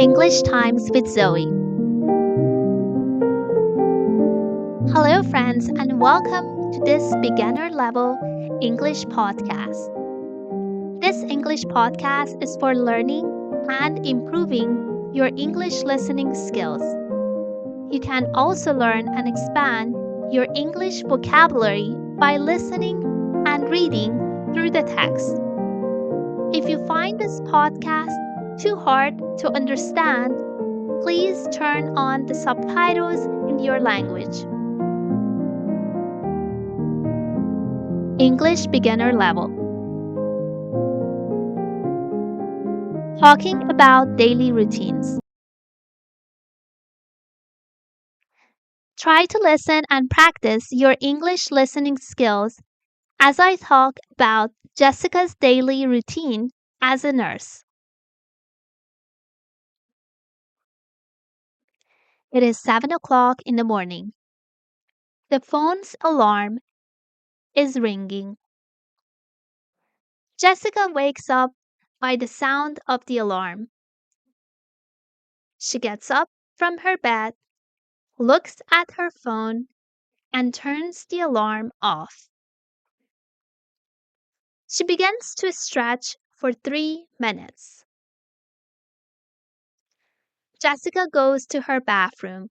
English Times with Zoe. Hello, friends, and welcome to this beginner level English podcast. This English podcast is for learning and improving your English listening skills. You can also learn and expand your English vocabulary by listening and reading through the text. If you find this podcast too hard to understand, please turn on the subtitles in your language. English beginner level. Talking about daily routines. Try to listen and practice your English listening skills as I talk about Jessica's daily routine as a nurse. It is 7 o'clock in the morning. The phone's alarm is ringing. Jessica wakes up by the sound of the alarm. She gets up from her bed, looks at her phone, and turns the alarm off. She begins to stretch for 3 minutes. Jessica goes to her bathroom.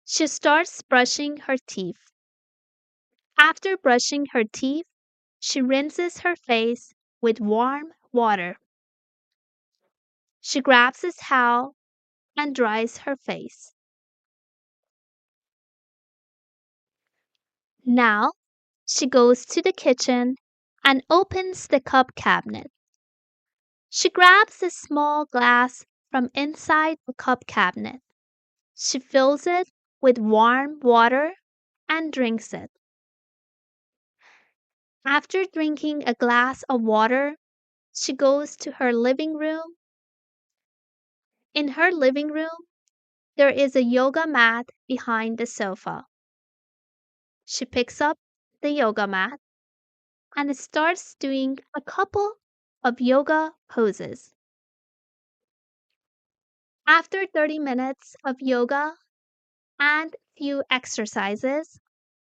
She starts brushing her teeth. After brushing her teeth, she rinses her face with warm water. She grabs a towel and dries her face. Now, she goes to the kitchen and opens the cup cabinet. She grabs a small glass from inside the cup cabinet. She fills it with warm water and drinks it. After drinking a glass of water, she goes to her living room. In her living room, there is a yoga mat behind the sofa. She picks up the yoga mat and starts doing a couple of yoga poses. After 30 minutes of yoga and few exercises,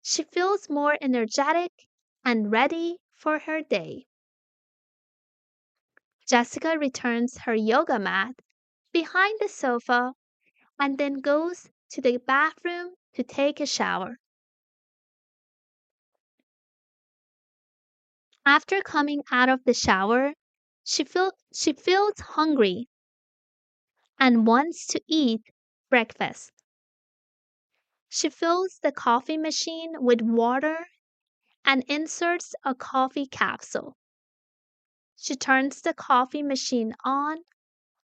she feels more energetic and ready for her day. Jessica returns her yoga mat behind the sofa and then goes to the bathroom to take a shower. After coming out of the shower, she feels hungry and wants to eat breakfast. She fills the coffee machine with water and inserts a coffee capsule. She turns the coffee machine on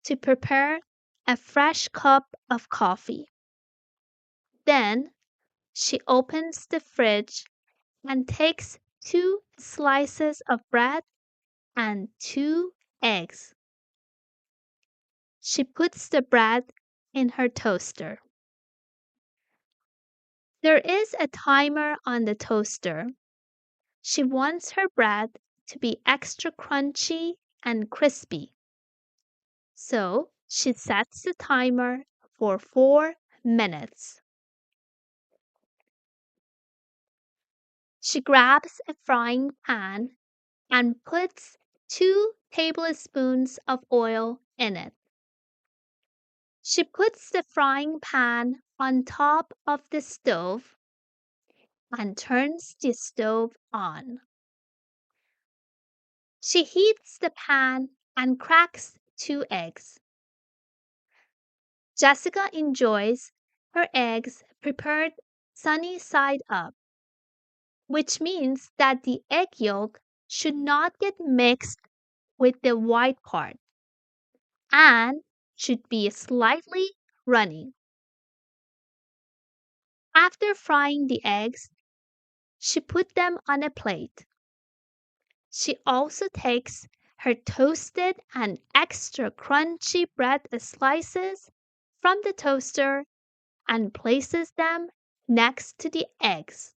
to prepare a fresh cup of coffee. Then she opens the fridge and takes 2 slices of bread and 2 eggs. She puts the bread in her toaster. There is a timer on the toaster. She wants her bread to be extra crunchy and crispy. So she sets the timer for 4 minutes. She grabs a frying pan and puts 2 tablespoons of oil in it. She puts the frying pan on top of the stove and turns the stove on. She heats the pan and cracks 2 eggs. Jessica enjoys her eggs prepared sunny side up, which means that the egg yolk should not get mixed with the white part and should be slightly runny. After frying the eggs, she put them on a plate. She also takes her toasted and extra crunchy bread slices from the toaster and places them next to the eggs.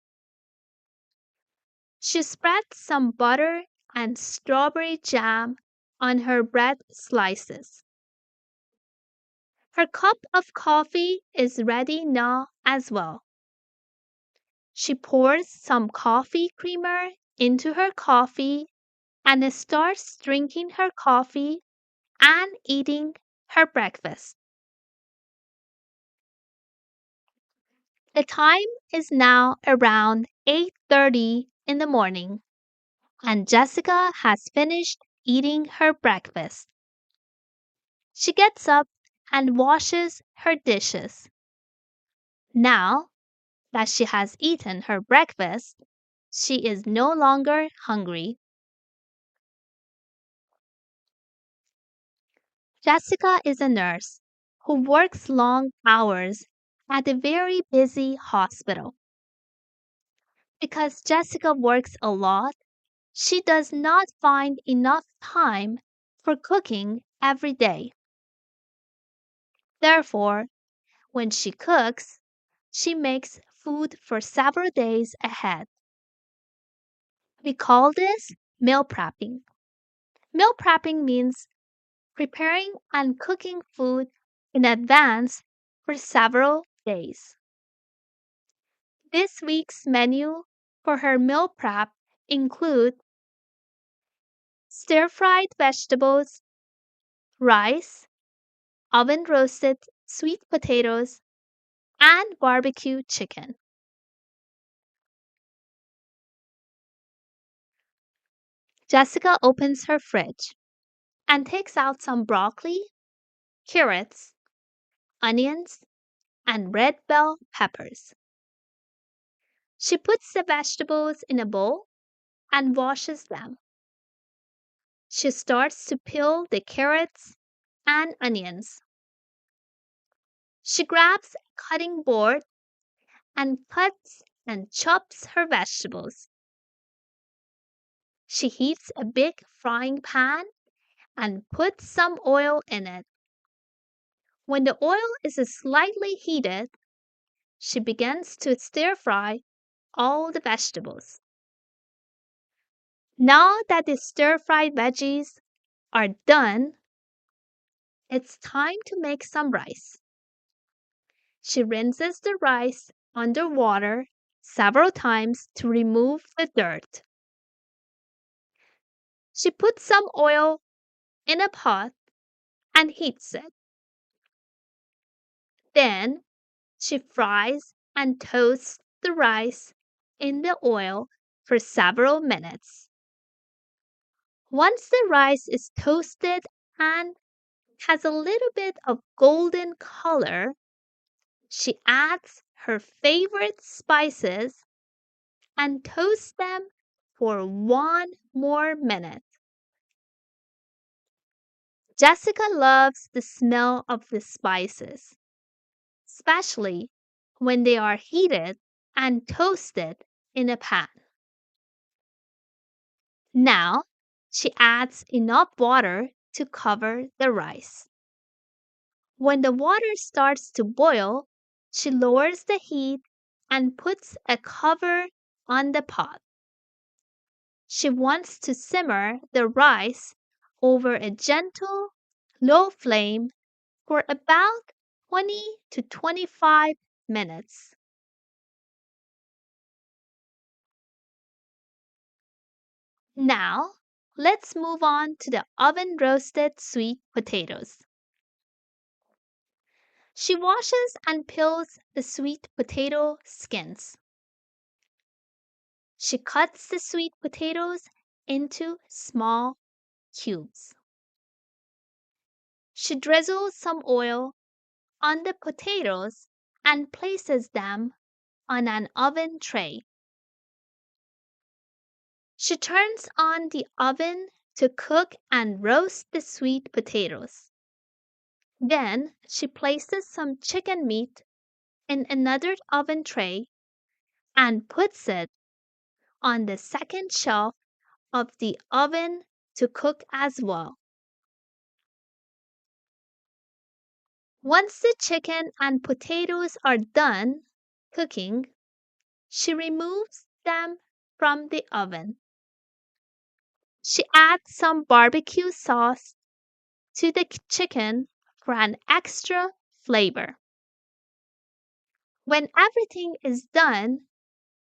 She spreads some butter and strawberry jam on her bread slices. Her cup of coffee is ready now as well. She pours some coffee creamer into her coffee and starts drinking her coffee and eating her breakfast. The time is now around 8:30 in the morning, and Jessica has finished eating her breakfast. She gets up and washes her dishes. Now that she has eaten her breakfast, she is no longer hungry. Jessica is a nurse who works long hours at a very busy hospital. Because Jessica works a lot, she does not find enough time for cooking every day. Therefore, when she cooks, she makes food for several days ahead. We call this meal prepping. Meal prepping means preparing and cooking food in advance for several days. This week's menu for her meal prep include stir-fried vegetables, rice, oven-roasted sweet potatoes, and barbecue chicken. Jessica opens her fridge and takes out some broccoli, carrots, onions, and red bell peppers. She puts the vegetables in a bowl and washes them. She starts to peel the carrots and onions. She grabs a cutting board and cuts and chops her vegetables. She heats a big frying pan and puts some oil in it. When the oil is slightly heated, she begins to stir fry all the vegetables. Now that the stir fried veggies are done, it's time to make some rice. She rinses the rice under water several times to remove the dirt. She puts some oil in a pot and heats it. Then she fries and toasts the rice in the oil for several minutes. Once the rice is toasted and has a little bit of golden color, she adds her favorite spices and toasts them for one more minute. Jessica loves the smell of the spices, especially when they are heated and toasted in a pan. Now, she adds enough water to cover the rice. When the water starts to boil, she lowers the heat and puts a cover on the pot. She wants to simmer the rice over a gentle, low flame for about 20 to 25 minutes. Now, let's move on to the oven roasted sweet potatoes. She washes and peels the sweet potato skins. She cuts the sweet potatoes into small cubes. She drizzles some oil on the potatoes and places them on an oven tray. She turns on the oven to cook and roast the sweet potatoes. Then she places some chicken meat in another oven tray and puts it on the second shelf of the oven to cook as well. Once the chicken and potatoes are done cooking, she removes them from the oven. She adds some barbecue sauce to the chicken for an extra flavor. When everything is done,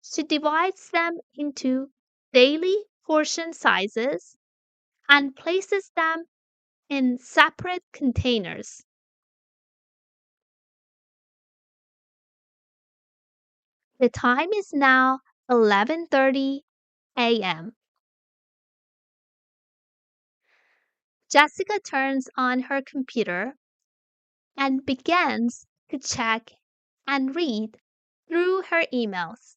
she divides them into daily portion sizes and places them in separate containers. The time is now 11:30 a.m. Jessica turns on her computer and begins to check and read through her emails.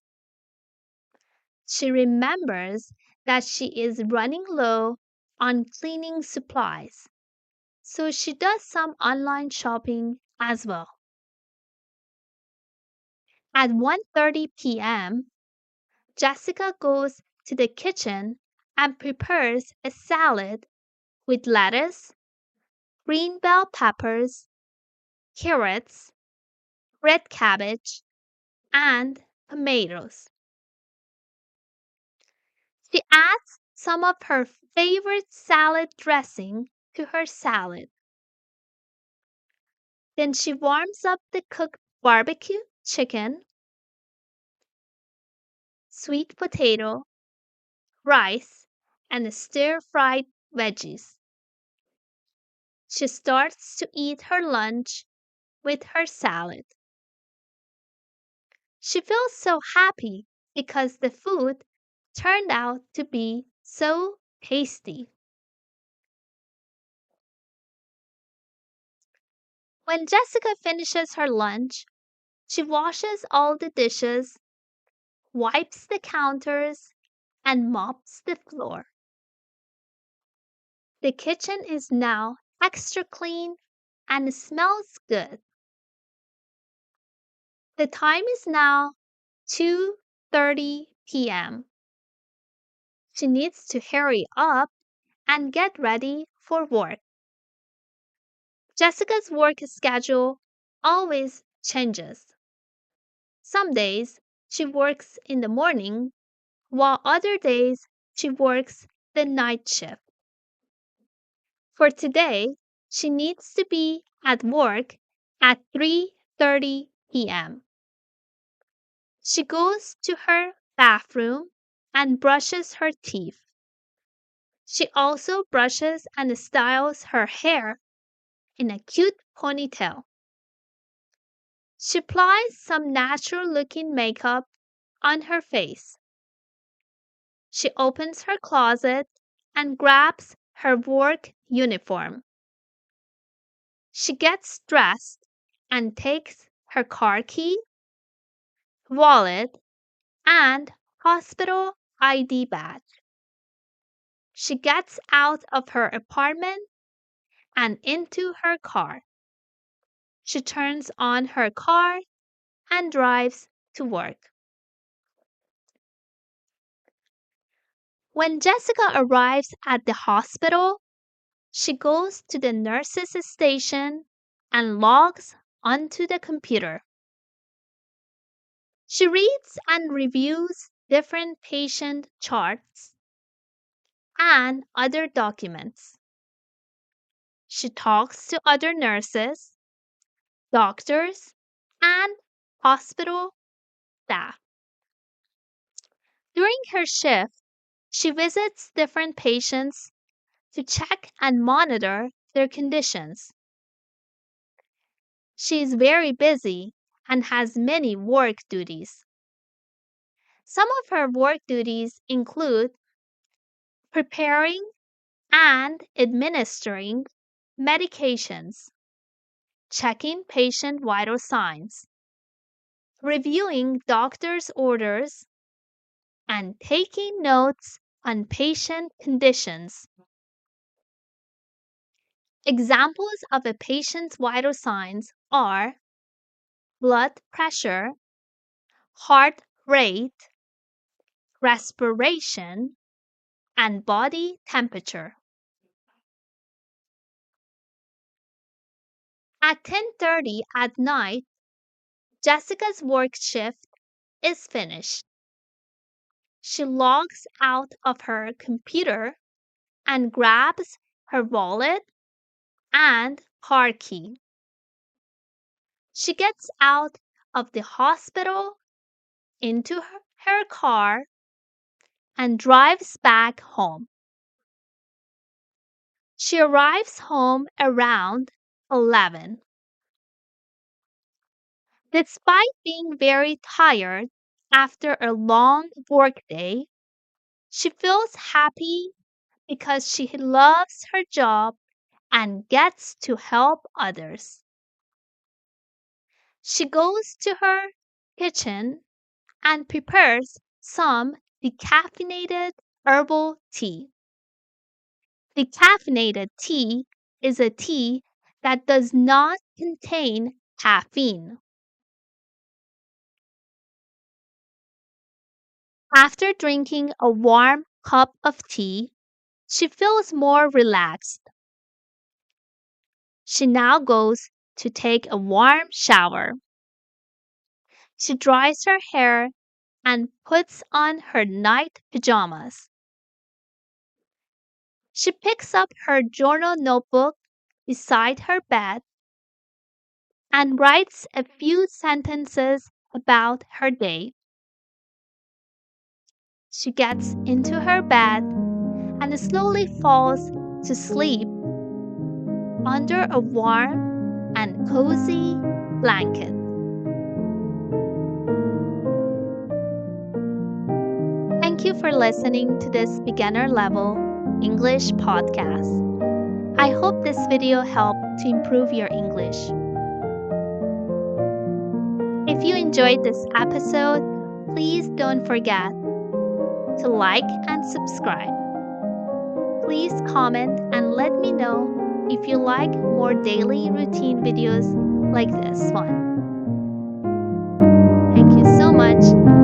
She remembers that she is running low on cleaning supplies, so she does some online shopping as well. At 1:30 p.m., Jessica goes to the kitchen and prepares a salad with lettuce, green bell peppers, carrots, red cabbage, and tomatoes. She adds some of her favorite salad dressing to her salad. Then she warms up the cooked barbecue chicken, sweet potato, rice, and stir-fried veggies. She starts to eat her lunch with her salad. She feels so happy because the food turned out to be so tasty. When Jessica finishes her lunch, she washes all the dishes, wipes the counters, and mops the floor. The kitchen is now extra clean and smells good. The time is now 2:30 p.m. She needs to hurry up and get ready for work. Jessica's work schedule always changes. Some days she works in the morning, while other days she works the night shift. For today, she needs to be at work at 3:30 p.m. She goes to her bathroom and brushes her teeth. She also brushes and styles her hair in a cute ponytail. She applies some natural looking makeup on her face. She opens her closet and grabs her work uniform. She gets dressed and takes her car key, wallet, and hospital ID badge. She gets out of her apartment and into her car. She turns on her car and drives to work. When Jessica arrives at the hospital, she goes to the nurse's station and logs onto the computer. She reads and reviews different patient charts and other documents. She talks to other nurses, doctors, and hospital staff. During her shift, she visits different patients to check and monitor their conditions. She is very busy and has many work duties. Some of her work duties include preparing and administering medications, checking patient vital signs, reviewing doctor's orders, and taking notes on patient conditions. Examples of a patient's vital signs are blood pressure, heart rate, respiration, and body temperature. At 10:30 at night, Jessica's work shift is finished. She logs out of her computer and grabs her wallet and car key. She gets out of the hospital, into her car, and drives back home. She arrives home around 11. Despite being very tired after a long workday, she feels happy because she loves her job and gets to help others. She goes to her kitchen and prepares some decaffeinated herbal tea. Decaffeinated tea is a tea that does not contain caffeine. After drinking a warm cup of tea, she feels more relaxed. She now goes to take a warm shower. She dries her hair and puts on her night pajamas. She picks up her journal notebook beside her bed and writes a few sentences about her day. She gets into her bed and slowly falls to sleep under a warm and cozy blanket. Thank you for listening to this beginner level English podcast. I hope this video helped to improve your English. If you enjoyed this episode, please don't forget to like and subscribe. Please comment and let me know if you like more daily routine videos like this one. Thank you so much.